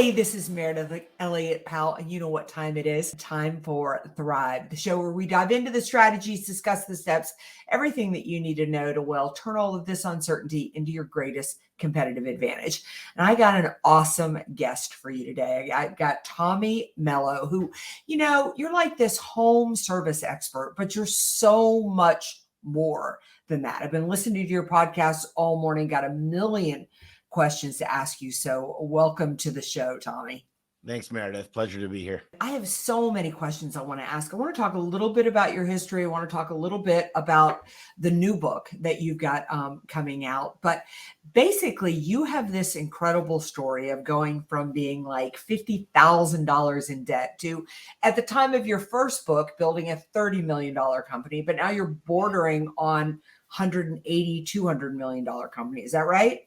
Hey, this is Meredith Elliott Powell, and you know what time it is. Time for Thrive, the show where we dive into the strategies, discuss the steps, everything that you need to know to, well, turn all of this uncertainty into your greatest competitive advantage. And I got an awesome guest for you today. I got Tommy Mello, who, you're like this home service expert, but you're so much more than that. I've been listening to your podcast all morning, got a million questions to ask you. So welcome to the show, Tommy. Thanks, Meredith. Pleasure to be here. I have so many questions I want to ask. I want to talk a little bit about your history. I want to talk a little bit about the new book that you've got coming out. But basically, you have this incredible story of going from being like $50,000 in debt to, at the time of your first book, building a $30 million company. But now you're bordering on $180, $200 million company. Is that right?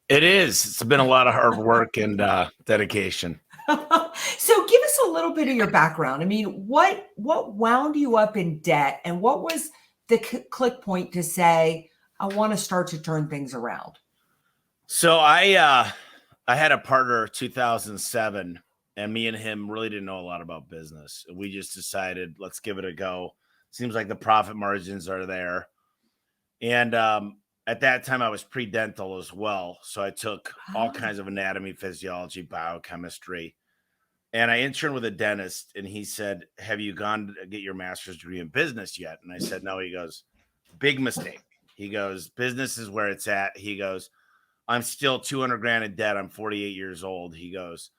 It is. It's been a lot of hard work and dedication. So give us a little bit of your background. I mean, what wound you up in debt, and what was the click point to say, I want to start to turn things around? So I had a partner 2007, and me and him really didn't know a lot about business. We just decided, let's give it a go. Seems like the profit margins are there. And at that time, I was pre-dental as well. So I took all kinds of anatomy, physiology, biochemistry. And I interned with a dentist, and he said, have you gone to get your master's degree in business yet? And I said, no. He goes, big mistake. He goes, business is where it's at. He goes, I'm still 200 grand in debt. I'm 48 years old. He goes,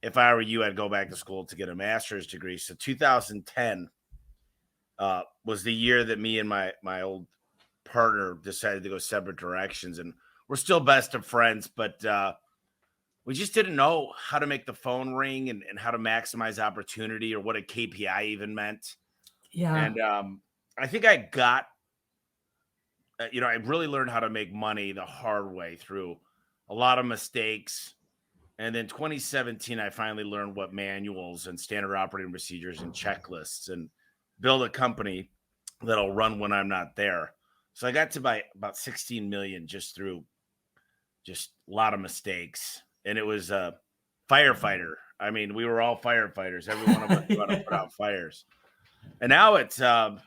if I were you, I'd go back to school to get a master's degree. So 2010 was the year that me and my old partner decided to go separate directions, and we're still best of friends, but we just didn't know how to make the phone ring and how to maximize opportunity, or what a KPI even meant. Yeah. And I think I got, I really learned how to make money the hard way through a lot of mistakes. And then 2017, I finally learned what manuals and standard operating procedures and checklists, and build a company that'll run when I'm not there. So I got to buy about 16 million just through just a lot of mistakes. And it was a firefighter. I mean, we were all firefighters. Every one of us knew how to put out fires. And now it's, now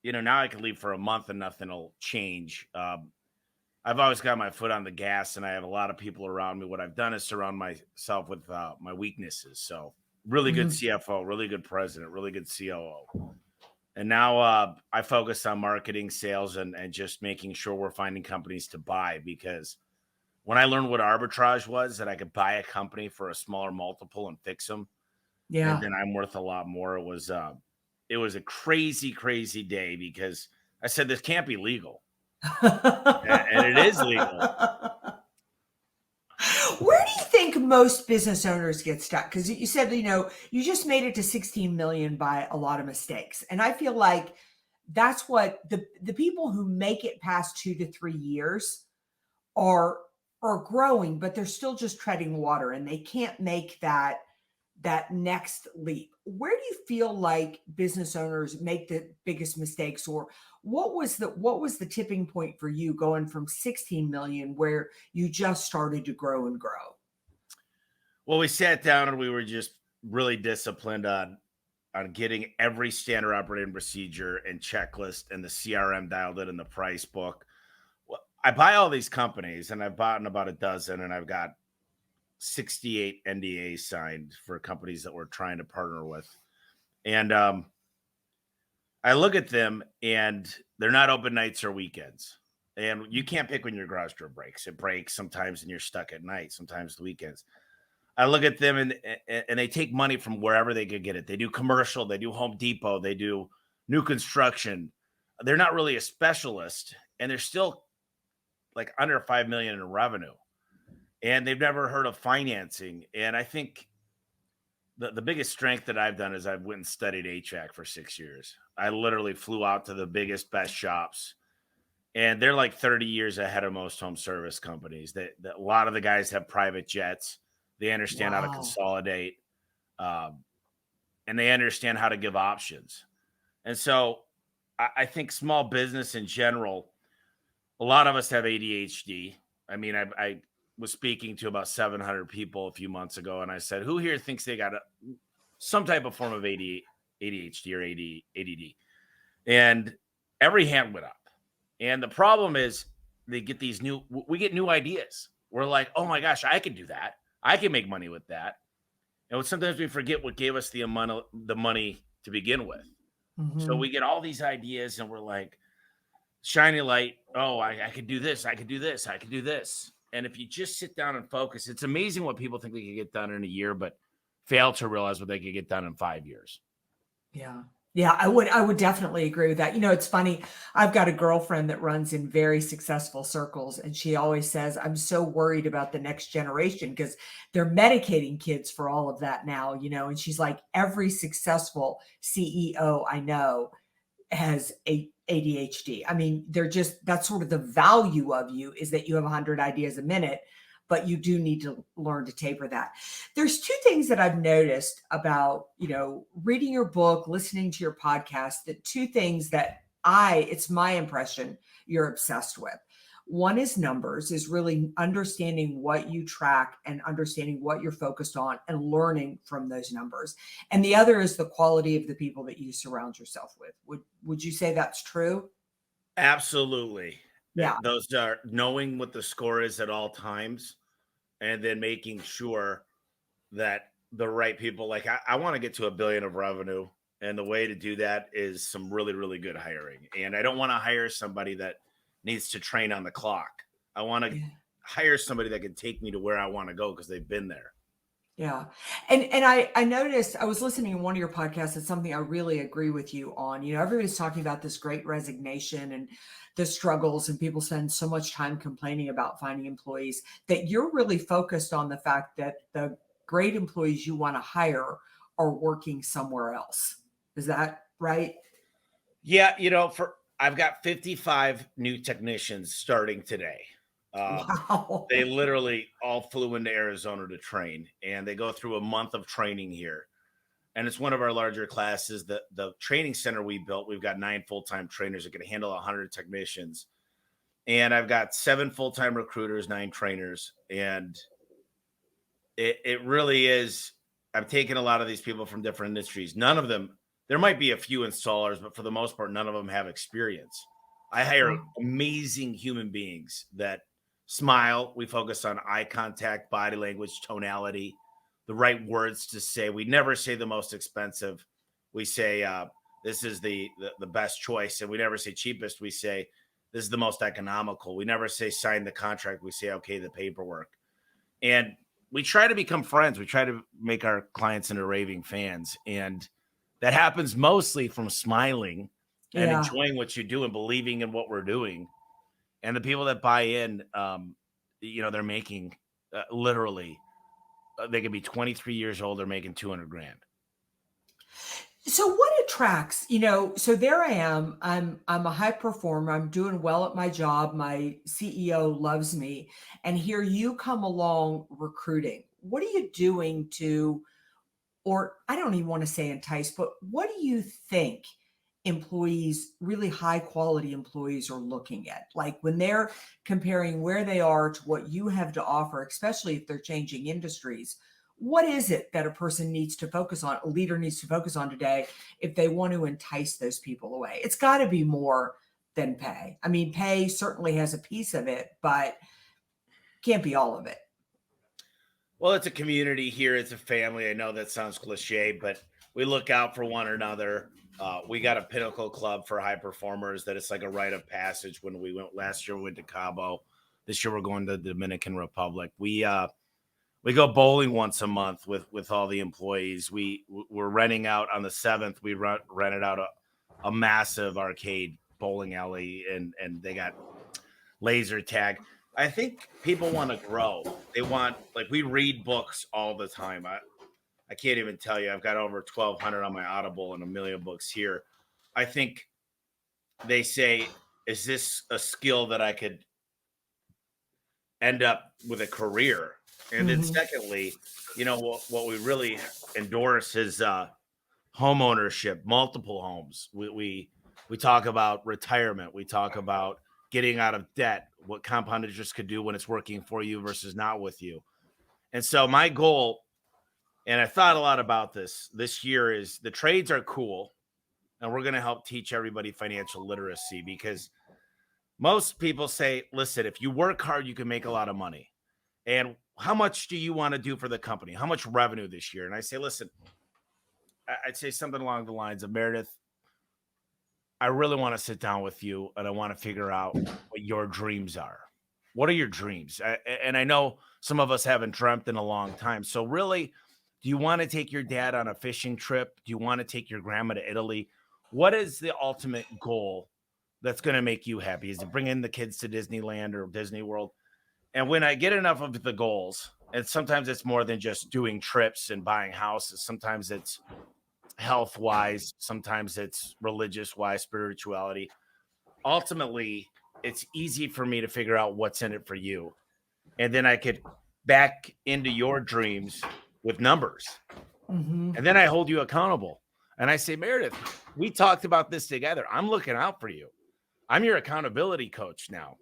I can leave for a month and nothing will change. I've always got my foot on the gas, and I have a lot of people around me. What I've done is surround myself with my weaknesses. So really good CFO, really good president, really good COO. And now I focus on marketing, sales, and just making sure we're finding companies to buy, because when I learned what arbitrage was, that I could buy a company for a smaller multiple and fix them, and then I'm worth a lot more. It was a crazy, crazy day, because I said, this can't be legal. And it is legal. Where do you think most business owners get stuck? Because you said, you just made it to 16 million by a lot of mistakes. And I feel like that's what the people who make it past 2 to 3 years are growing, but they're still just treading water, and they can't make that next leap. Where do you feel like business owners make the biggest mistakes, or what was the tipping point for you going from 16 million where you just started to grow and grow? Well, we sat down and we were just really disciplined on getting every standard operating procedure and checklist and the CRM dialed in the price book. Well, I buy all these companies, and I've bought about a dozen, and I've got 68 NDAs signed for companies that we're trying to partner with. And I look at them, and they're not open nights or weekends. And you can't pick when your garage door breaks. It breaks sometimes, and you're stuck at night, sometimes the weekends. I look at them, and they take money from wherever they could get it. They do commercial, they do Home Depot, they do new construction. They're not really a specialist, and they're still like under 5 million in revenue. And they've never heard of financing. And I think the biggest strength that I've done is I've went and studied HVAC for 6 years. I literally flew out to the biggest, best shops, and they're like 30 years ahead of most home service companies. That a lot of the guys have private jets. They understand how to consolidate, and they understand how to give options. And so I think small business in general, a lot of us have ADHD. I mean, was speaking to about 700 people a few months ago, and I said, "Who here thinks they got some type of form of ADHD or ADD?" And every hand went up. And the problem is, we get new ideas. We're like, "Oh my gosh, I could do that. I can make money with that." And sometimes we forget what gave us the money to begin with. So Mhm. we get all these ideas, and we're like, shiny light. Oh, I could do this. I could do this. I could do this. And if you just sit down and focus, it's amazing what people think they can get done in a year, but fail to realize what they could get done in 5 years. Yeah. Yeah, I would definitely agree with that. It's funny. I've got a girlfriend that runs in very successful circles, and she always says, "I'm so worried about the next generation because they're medicating kids for all of that now." And she's like, every successful CEO I know has ADHD. I mean, that's sort of the value of you, is that you have 100 ideas a minute, but you do need to learn to taper that. There's two things that I've noticed about, reading your book, listening to your podcast, that two things that it's my impression you're obsessed with. One is numbers, is really understanding what you track and understanding what you're focused on and learning from those numbers. And the other is the quality of the people that you surround yourself with. Would you say that's true? Absolutely. Yeah. Those are knowing what the score is at all times, and then making sure that the right people, like I want to get to 1 billion of revenue. And the way to do that is some really, really good hiring. And I don't want to hire somebody that needs to train on the clock. I want to Yeah. hire somebody that can take me to where I want to go because they've been there. Yeah. And I noticed, I was listening to one of your podcasts. It's something I really agree with you on. Everybody's talking about this great resignation and the struggles, and people spend so much time complaining about finding employees, that you're really focused on the fact that the great employees you want to hire are working somewhere else. Is that right? Yeah, I've got 55 new technicians starting today. Wow. They literally all flew into Arizona to train, and they go through a month of training here. And it's one of our larger classes. The training center we built, we've got 9 full-time trainers that can handle 100 technicians. And I've got 7 full-time recruiters, 9 trainers. And it really is. I'm taking a lot of these people from different industries. None of them, there might be a few installers, but for the most part, none of them have experience. I hire Wow. amazing human beings that smile. We focus on eye contact, body language, tonality, the right words to say. We never say the most expensive. We say this is the best choice, and we never say cheapest. We say this is the most economical. We never say sign the contract. We say okay, the paperwork. And we try to become friends. We try to make our clients into raving fans. And that happens mostly from smiling and Yeah. enjoying what you do and believing in what we're doing. And the people that buy in, they're making literally, they could be 23 years old. They're making 200 grand. So what attracts, so there I am. I'm a high performer. I'm doing well at my job. My CEO loves me. And here you come along recruiting. What are you doing or I don't even want to say entice, but what do you think employees, really high quality employees, are looking at? Like when they're comparing where they are to what you have to offer, especially if they're changing industries, what is it that a person needs to focus on, a leader needs to focus on today if they want to entice those people away? It's got to be more than pay. I mean, pay certainly has a piece of it, but can't be all of it. Well, it's a community here. It's a family. I know that sounds cliche, but we look out for one another. We got a pinnacle club for high performers that it's like a rite of passage. When we went last year, we went to Cabo. This year, we're going to the Dominican Republic. We go bowling once a month with all the employees. We're renting out on the 7th. We rented out a massive arcade bowling alley, and they got laser tag. I think people want to grow. They want, like, we read books all the time. I can't even tell you. I've got over 1,200 on my Audible and a million books here. I think they say, is this a skill that I could end up with a career? And then Mhm. secondly, what we really endorse is home ownership, multiple homes. We talk about retirement. We talk about getting out of debt. what compound interest could do when it's working for you versus not with you. And so my goal, and I thought a lot about this year, is the trades are cool, and we're going to help teach everybody financial literacy, because most people say, listen, if you work hard, you can make a lot of money. And how much do you want to do for the company? How much revenue this year? And I say, listen, I'd say something along the lines of, Meridith, I really want to sit down with you and I want to figure out what your dreams are. What are your dreams? And I know some of us haven't dreamt in a long time. So really, do you want to take your dad on a fishing trip? Do you want to take your grandma to Italy? What is the ultimate goal that's going to make you happy? Is it bringing the kids to Disneyland or Disney World? And when I get enough of the goals, and sometimes it's more than just doing trips and buying houses, sometimes it's health wise, sometimes it's religious wise, spirituality. Ultimately, it's easy for me to figure out what's in it for you. And then I could back into your dreams with numbers. Mm-hmm. And then I hold you accountable. And I say, Meridith, we talked about this together. I'm looking out for you. I'm your accountability coach now.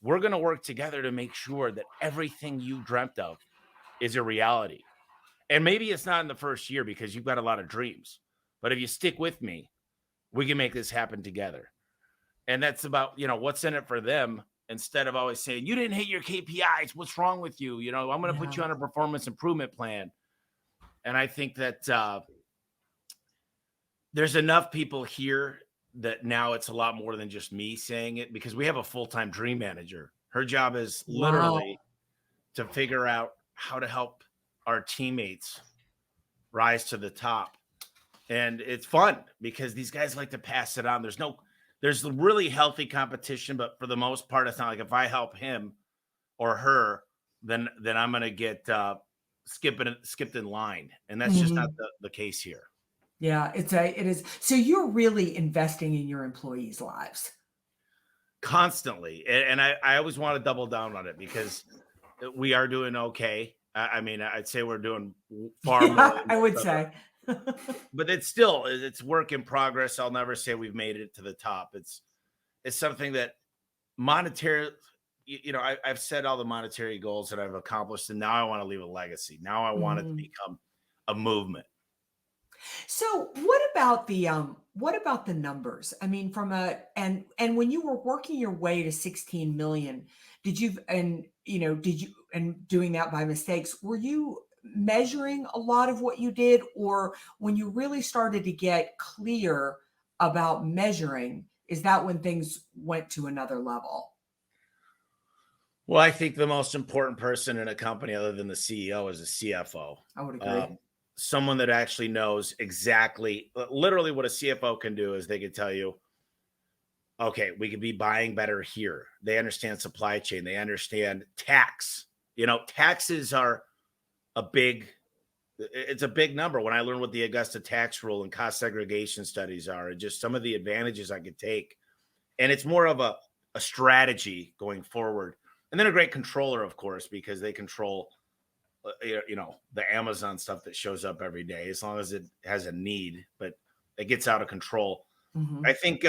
We're going to work together to make sure that everything you dreamt of is a reality. And maybe it's not in the first year because you've got a lot of dreams. But if you stick with me, we can make this happen together. And that's about, what's in it for them, instead of always saying, you didn't hit your KPIs. What's wrong with you? I'm going to put you on a performance improvement plan. And I think that there's enough people here that now it's a lot more than just me saying it, because we have a full-time dream manager. Her job is literally to figure out how to help our teammates rise to the top. And it's fun because these guys like to pass it on. There's really healthy competition, but for the most part, it's not like if I help him or her, then I'm going to get skipped in line. And that's just not the case here. Yeah, it is. So you're really investing in your employees' lives constantly. And I always want to double down on it because we are doing okay. I mean, I'd say we're doing far more. I would say. But it's work in progress. I'll never say we've made it to the top. It's something that monetary, I've set all the monetary goals that I've accomplished, and now I want to leave a legacy. Now I want it to become a movement. So what about the numbers? I mean, and when you were working your way to 16 million, did you doing that by mistakes, were you measuring a lot of what you did, or when you really started to get clear about measuring, is that when things went to another level? Well, I think the most important person in a company other than the CEO is a CFO. I would agree. Someone that actually knows exactly, literally what a CFO can do is they can tell you, okay, we could be buying better here. They understand supply chain. They understand tax. Taxes are it's a big number. When I learned what the Augusta tax rule and cost segregation studies are, and just some of the advantages I could take. And it's more of a strategy going forward. And then a great controller, of course, because they control the Amazon stuff that shows up every day, as long as it has a need, but it gets out of control. I think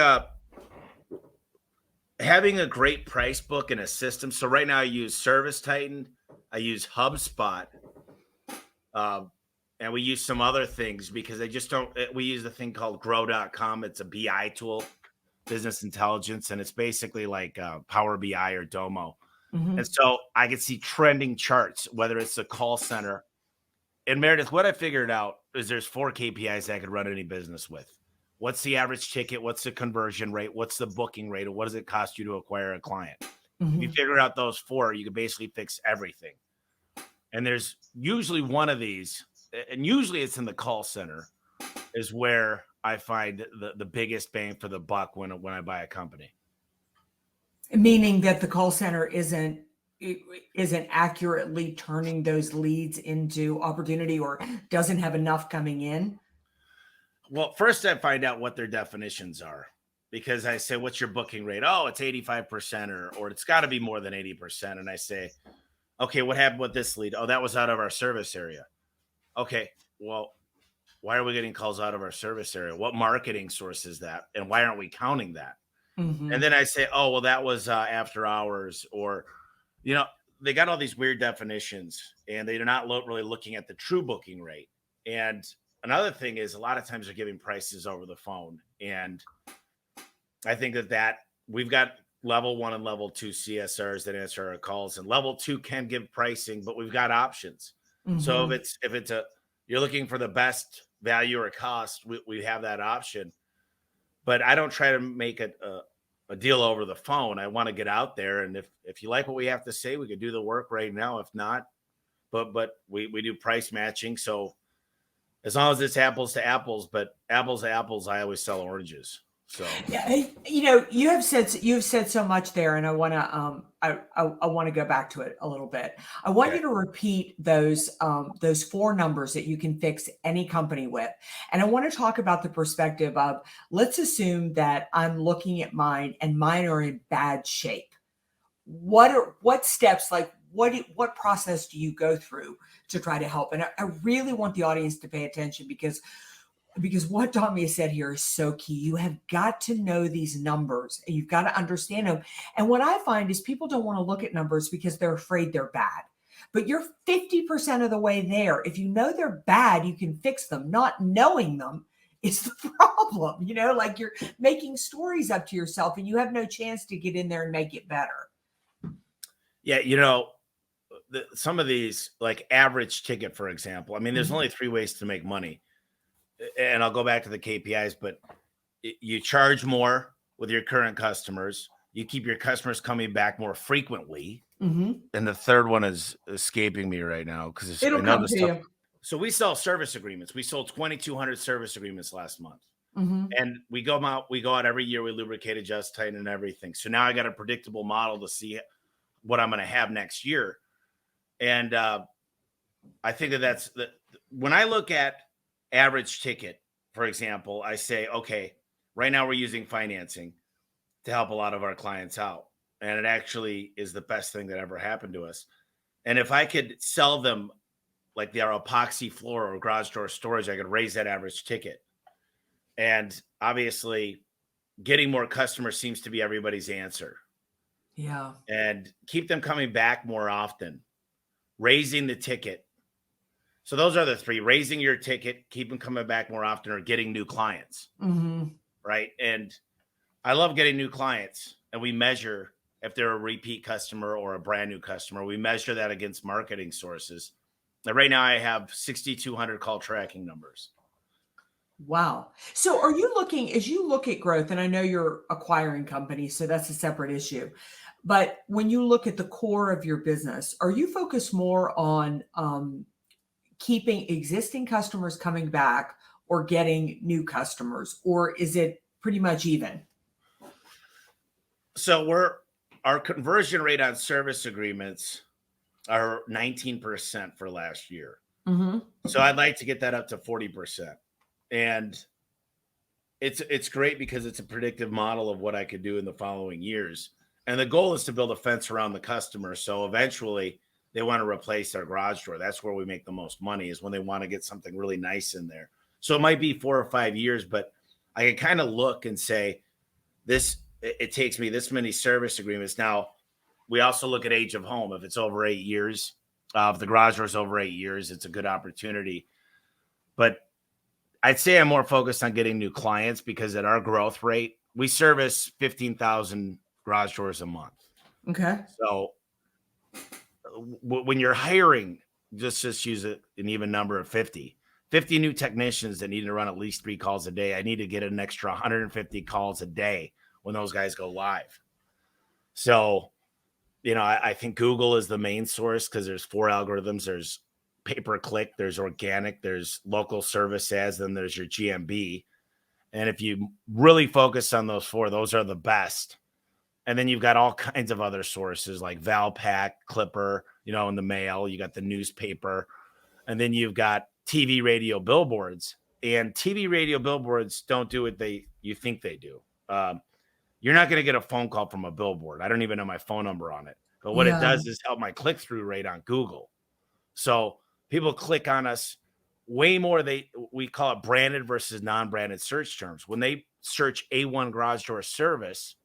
having a great price book and a system. So right now I use Service Titan, I use HubSpot, and we use some other things because we use the thing called grow.com. It's a BI tool, business intelligence, and it's basically like Power BI or Domo. And so I could see trending charts, whether it's a call center. And Meridith, what I figured out is there's 4 KPIs I could run any business with. What's the average ticket? What's the conversion rate? What's the booking rate? Or what does it cost you to acquire a client? If you figure out those 4, you can basically fix everything. And there's usually one of these, and usually it's in the call center, is where I find the biggest bang for the buck when I buy a company. Meaning that the call center isn't accurately turning those leads into opportunity, or doesn't have enough coming in? Well, first I find out what their definitions are, because I say, what's your booking rate? Oh, it's 85%, or it's got to be more than 80%. And I say, okay, what happened with this lead? Oh, that was out of our service area. Okay, well, why are we getting calls out of our service area? What marketing source is that? And why aren't we counting that? And Mhm. then I say, oh, well, that was after hours, or, you know, they got all these weird definitions and they're not really looking at the true booking rate. And another thing is a lot of times they're giving prices over the phone. And I think that we've got level 1 and level 2 CSRs that answer our calls, and level 2 can give pricing, but we've got options. So Mhm. if it's a you're looking for the best value or cost, we have that option. But I don't try to make it a deal over the phone. I want to get out there, and if you like what we have to say, we could do the work right now. If not, but we do price matching. So as long as it's apples to apples, but apples to apples, I always sell oranges. So Yeah, you've said so much there, and I want to I want to go back to it a little bit. I want okay. you to repeat those four numbers that you can fix any company with, and I want to talk about the perspective of, let's assume that I'm looking at mine and mine are in bad shape. What steps, like what process do you go through to try to help? And I really want the audience to pay attention, because what Tommy has said here is so key. You have got to know these numbers and you've got to understand them. And what I find is people don't want to look at numbers because they're afraid they're bad. But you're 50% of the way there. If you know they're bad, you can fix them. Not knowing them is the problem. Like you're making stories up to yourself and you have no chance to get in there and make it better. Yeah, some of these, like average ticket, for example. I mean, there's Mhm. only three ways to make money, and I'll go back to the KPIs. But you charge more with your current customers. You keep your customers coming back more frequently. Mhm. And the third one is escaping me right now because I It'll know come this to stuff. you. So we sell service agreements. We sold 2,200 service agreements last month. Mhm. And we go out every year, we lubricate, adjust, tighten, and everything. So now I got a predictable model to see what I'm going to have next year. And I think that's when I look at average ticket, for example, I say, okay, right now we're using financing to help a lot of our clients out. And it actually is the best thing that ever happened to us. And if I could sell them like their epoxy floor or garage door storage, I could raise that average ticket. And obviously, getting more customers seems to be everybody's answer. Yeah. And keep them coming back more often, raising the ticket. So those are the three: raising your ticket, keep them coming back more often, or getting new clients, Mhm. right? And I love getting new clients, and we measure if they're a repeat customer or a brand new customer. We measure that against marketing sources. Now, right now, I have 6,200 call tracking numbers. Wow. So are you looking, as you look at growth, and I know you're acquiring companies, so that's a separate issue. But when you look at the core of your business, are you focused more on keeping existing customers coming back or getting new customers, or is it pretty much even? So our conversion rate on service agreements are 19% for last year. Hmm. So I'd like to get that up to 40%. And it's great because it's a predictive model of what I could do in the following years. And the goal is to build a fence around the customer. So eventually they want to replace their garage door. That's where we make the most money, is when they want to get something really nice in there. So it might be 4 or 5 years, but I can kind of look and say, it takes me this many service agreements. Now, we also look at age of home. If it's over 8 years, if the garage door is over 8 years, it's a good opportunity. But I'd say I'm more focused on getting new clients, because at our growth rate, we service 15,000 garage doors a month. Okay. So when you're hiring, just use an even number of 50 new technicians that need to run at least 3 calls a day. I need to get an extra 150 calls a day when those guys go live. So, I think Google is the main source, because there's 4 algorithms. There's pay per click, there's organic, there's local service ads, then there's your GMB. And if you really focus on those four, those are the best. And then you've got all kinds of other sources like Valpak, Clipper, in the mail. You got the newspaper, and then you've got TV, radio, billboards. And TV, radio, billboards don't do what you think they do. You're not going to get a phone call from a billboard. I don't even know my phone number on it. But what it Yeah. does is help my click through rate on Google. So people click on us way more. We call it branded versus non-branded search terms. When they search A1 garage door service,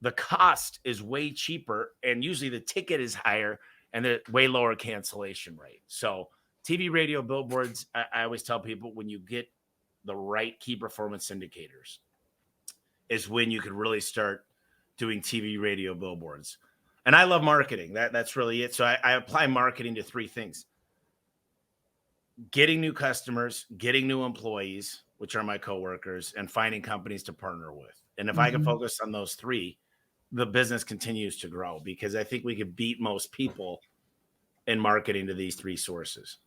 the cost is way cheaper, and usually the ticket is higher and the way lower cancellation rate. So TV, radio, billboards, I always tell people, when you get the right key performance indicators is when you can really start doing TV, radio, billboards. And I love marketing. That's really it. So I apply marketing to three things: getting new customers, getting new employees, which are my coworkers, and finding companies to partner with. And if I can focus on those three, the business continues to grow, because I think we could beat most people in marketing to these three sources.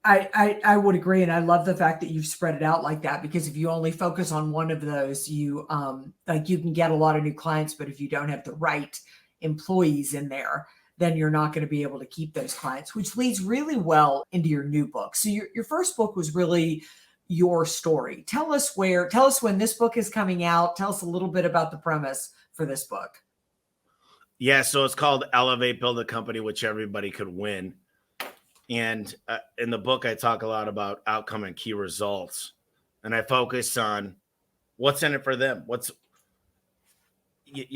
I would agree. And I love the fact that you've spread it out like that, because if you only focus on one of those, you you can get a lot of new clients, but if you don't have the right employees in there, then you're not going to be able to keep those clients, which leads really well into your new book. So your first book was really your story. Tell us when this book is coming out. Tell us a little bit about the premise for this book. Yeah, so it's called Elevate, Build a Company Which Everybody Could Win. And in the book, I talk a lot about outcome and key results. And I focus on what's in it for them. A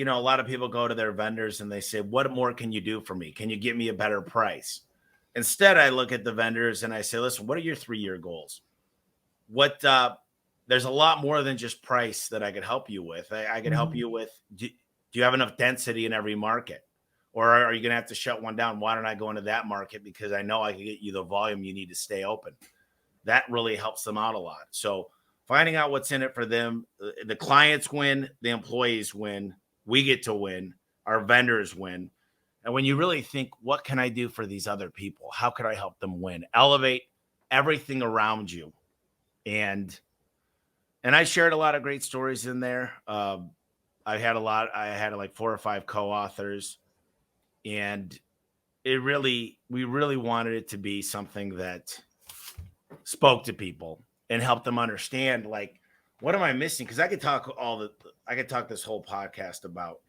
lot of people go to their vendors and they say, what more can you do for me? Can you give me a better price? Instead, I look at the vendors and I say, listen, what are your 3-year goals? There's a lot more than just price that I could help you with. I could help you with, do you have enough density in every market? Or are you going to have to shut one down? Why don't I go into that market? Because I know I can get you the volume you need to stay open. That really helps them out a lot. So finding out what's in it for them, the clients win, the employees win, we get to win, our vendors win. And when you really think, what can I do for these other people? How could I help them win? Elevate everything around you. And I shared a lot of great stories in there. I had like 4 or 5 co-authors. And we really wanted it to be something that spoke to people and helped them understand, like, what am I missing? Because I could talk this whole podcast about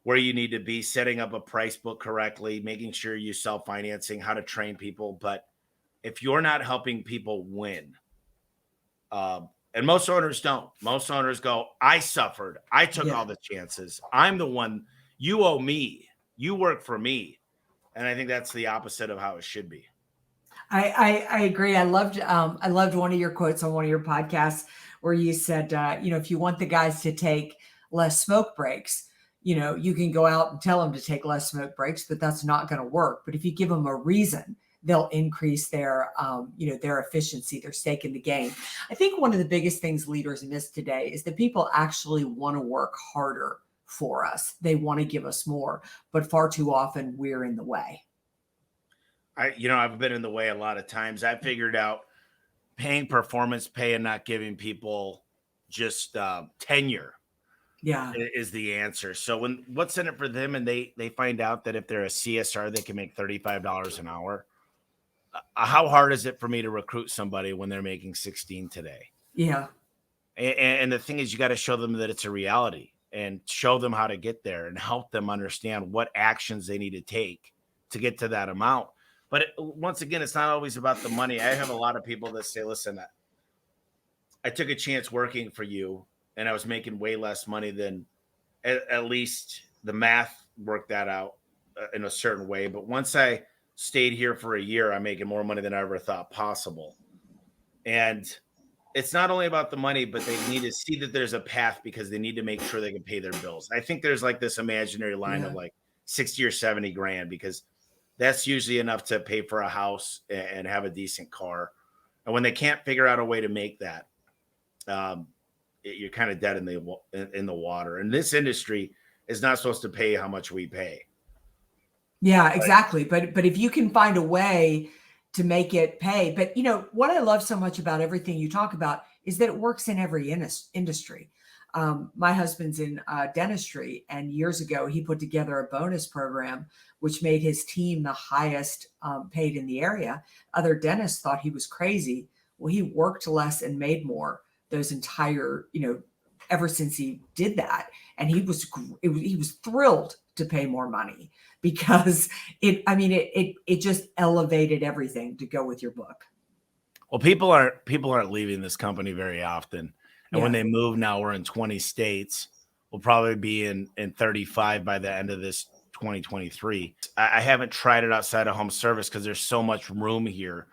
where you need to be, setting up a price book correctly, making sure you self-financing, how to train people. But if you're not helping people win, and most owners don't. Most owners go, I suffered. I took all the chances. I'm the one. You owe me. You work for me. And I think that's the opposite of how it should be. I agree. I loved one of your quotes on one of your podcasts where you said, if you want the guys to take less smoke breaks, you can go out and tell them to take less smoke breaks, but that's not going to work. But if you give them a reason, they'll increase their efficiency, their stake in the game. I think one of the biggest things leaders miss today is that people actually want to work harder for us. They want to give us more, but far too often we're in the way. I've been in the way a lot of times. I figured out paying performance pay and not giving people just tenure is the answer. So what's in it for them, and they find out that if they're a CSR, they can make $35 an hour. How hard is it for me to recruit somebody when they're making 16 today? Yeah. And the thing is, you got to show them that it's a reality and show them how to get there and help them understand what actions they need to take to get to that amount. But once again, it's not always about the money. I have a lot of people that say, listen, I took a chance working for you and I was making way less money than at least the math worked that out in a certain way. But once I stayed here for a year, I'm making more money than I ever thought possible. And it's not only about the money, but they need to see that there's a path because they need to make sure they can pay their bills. I think there's like this imaginary line of like 60 or 70 grand, because that's usually enough to pay for a house and have a decent car. And when they can't figure out a way to make that, you're kind of dead in the water. And this industry is not supposed to pay how much we pay. Yeah, exactly. But if you can find a way to make it pay, but what I love so much about everything you talk about is that it works in every industry. My husband's in dentistry, and years ago he put together a bonus program which made his team the highest paid in the area. Other dentists thought he was crazy. Well, he worked less and made more those entire, ever since he did that, and he was thrilled to pay more money because it just elevated everything to go with your book. Well, people aren't leaving this company very often. And when they move now, we're in 20 states. will probably be in 35 by the end of this 2023. I haven't tried it outside of home service because there's so much room here.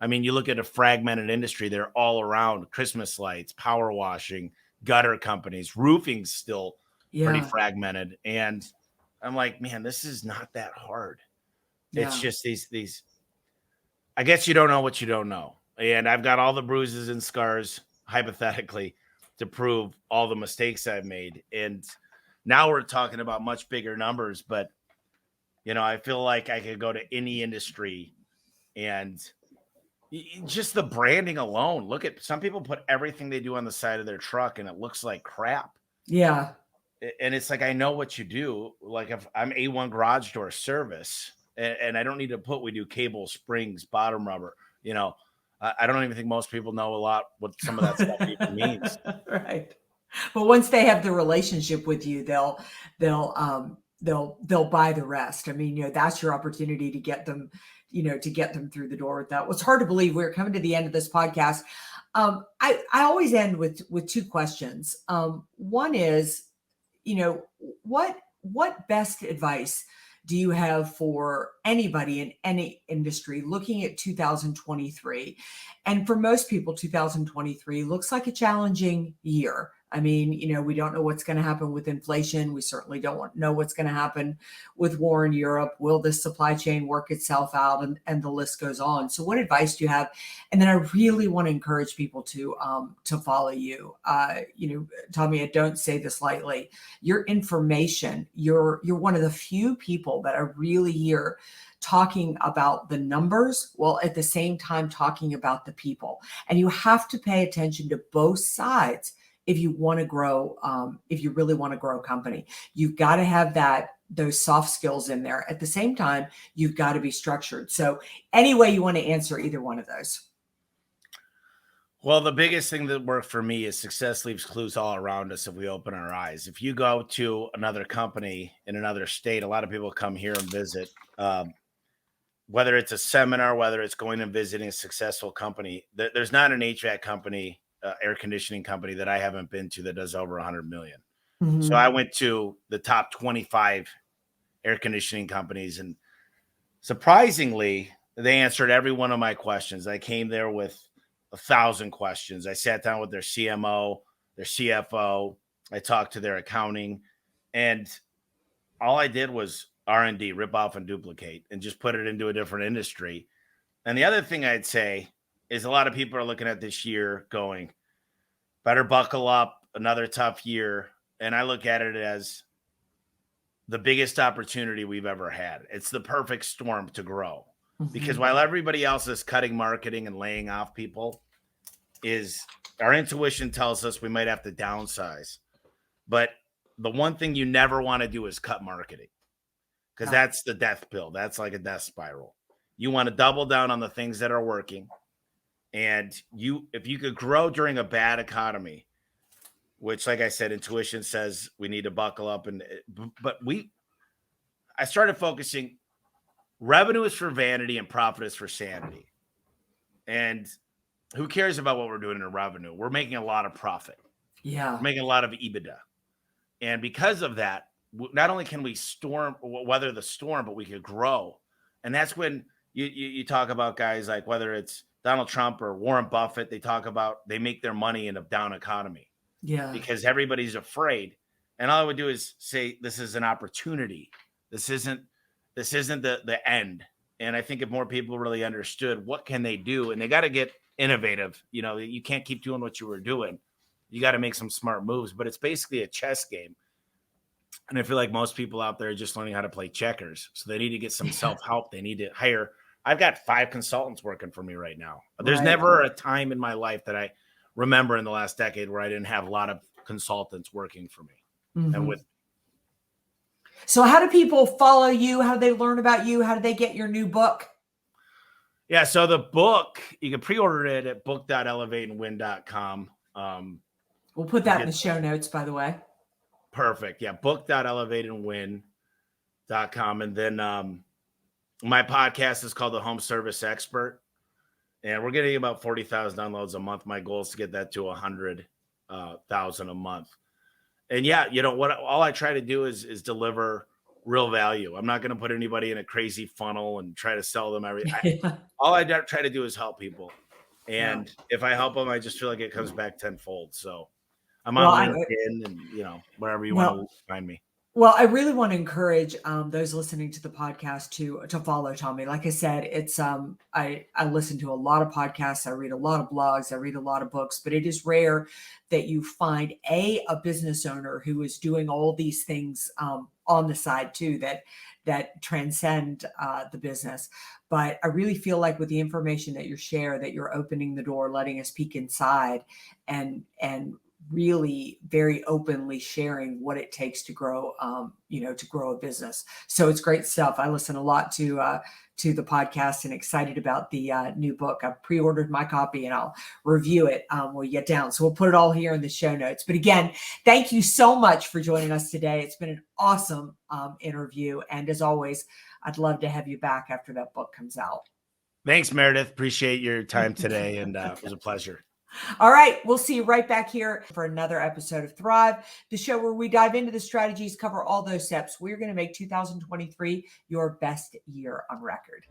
I mean, you look at a fragmented industry, they're all around: Christmas lights, power washing, gutter companies, roofing's still pretty Yeah. fragmented. And I'm like, man, this is not that hard. It's Yeah. just these, I guess you don't know what you don't know. And I've got all the bruises and scars, hypothetically, to prove all the mistakes I've made. And now we're talking about much bigger numbers, but I feel like I could go to any industry and just the branding alone. Look at some people put everything they do on the side of their truck and it looks like crap. Yeah. And it's like, I know what you do. Like if I'm A1 garage door service and I don't need to put, we do cable, springs, bottom rubber, I don't even think most people know a lot what some of that stuff even means. Right. But once they have the relationship with you, they'll buy the rest. I mean, that's your opportunity to get them, to get them through the door with that. Well, it's hard to believe we're coming to the end of this podcast. I always end with two questions. One is, what best advice do you have for anybody in any industry looking at 2023? And for most people, 2023 looks like a challenging year. I mean, we don't know what's going to happen with inflation. We certainly don't know what's going to happen with war in Europe. Will this supply chain work itself out? And the list goes on. So what advice do you have? And then I really want to encourage people to follow you. Tommy, I don't say this lightly. Your information, you're one of the few people that I really hear talking about the numbers while at the same time talking about the people. And you have to pay attention to both sides if you want to grow, if you really want to grow a company. You've got to have those soft skills in there. At the same time, you've got to be structured. So any way you want to answer either one of those. Well, the biggest thing that worked for me is success leaves clues all around us if we open our eyes. If you go to another company in another state, a lot of people come here and visit. Whether it's a seminar, whether it's going and visiting a successful company, there's not an HVAC company, air conditioning company that I haven't been to that does over 100 million. Mm-hmm. So I went to the top 25 air conditioning companies, and surprisingly, they answered every one of my questions. I came there with 1,000 questions. I sat down with their CMO, their CFO. I talked to their accounting, and all I did was R&D, rip off and duplicate, and just put it into a different industry. And the other thing I'd say is a lot of people are looking at this year going, better buckle up, another tough year. And I look at it as the biggest opportunity we've ever had. It's the perfect storm to grow. Mm-hmm. Because while everybody else is cutting marketing and laying off people, our intuition tells us we might have to downsize. But the one thing you never want to do is cut marketing, because that's the death pill. That's like a death spiral. You want to double down on the things that are working. And if you could grow during a bad economy, which, like I said, intuition says we need to buckle up. I started focusing. Revenue is for vanity and profit is for sanity. And who cares about what we're doing in revenue? We're making a lot of profit. Yeah. We're making a lot of EBITDA. And because of that, not only can we weather the storm, but we could grow. And that's when you talk about guys like, whether it's Donald Trump or Warren Buffett, they make their money in a down economy. Yeah. Because everybody's afraid. And all I would do is say, this is an opportunity. This isn't the end. And I think if more people really understood what can they do, and they got to get innovative. You can't keep doing what you were doing. You got to make some smart moves, but it's basically a chess game. And I feel like most people out there are just learning how to play checkers. So they need to get some self-help. They need to hire. I've got 5 consultants working for me right now. There's never a time in my life that I remember in the last decade where I didn't have a lot of consultants working for me. Mm-hmm. And with. So how do people follow you? How do they learn about you? How do they get your new book? Yeah. So the book, you can pre-order it at book.elevateandwin.com. We'll put that in the show notes, by the way. Perfect. Yeah. book.elevateandwin.com. And then my podcast is called The Home Service Expert. And we're getting about 40,000 downloads a month. My goal is to get that to 100,000 a month. And yeah, what all I try to do is deliver real value. I'm not going to put anybody in a crazy funnel and try to sell them all I try to do is help people. Yeah. And if I help them, I just feel like it comes back tenfold. So I'm Well, on LinkedIn and wherever you want well, to find me. Well, I really want to encourage those listening to the podcast to follow Tommy. Like I said, it's I listen to a lot of podcasts, I read a lot of blogs, I read a lot of books, but it is rare that you find a business owner who is doing all these things on the side too that transcend the business. But I really feel like with the information that you share, that you're opening the door, letting us peek inside, and really very openly sharing what it takes to grow, to grow a business. So it's great stuff. I listen a lot to the podcast and excited about the new book. I've pre-ordered my copy and I'll review it when we get down. So we'll put it all here in the show notes. But again, thank you so much for joining us today. It's been an awesome interview. And as always, I'd love to have you back after that book comes out. Thanks, Meridith. Appreciate your time today. And it was a pleasure. All right. We'll see you right back here for another episode of Thrive, the show where we dive into the strategies, cover all those steps. We're going to make 2023 your best year on record.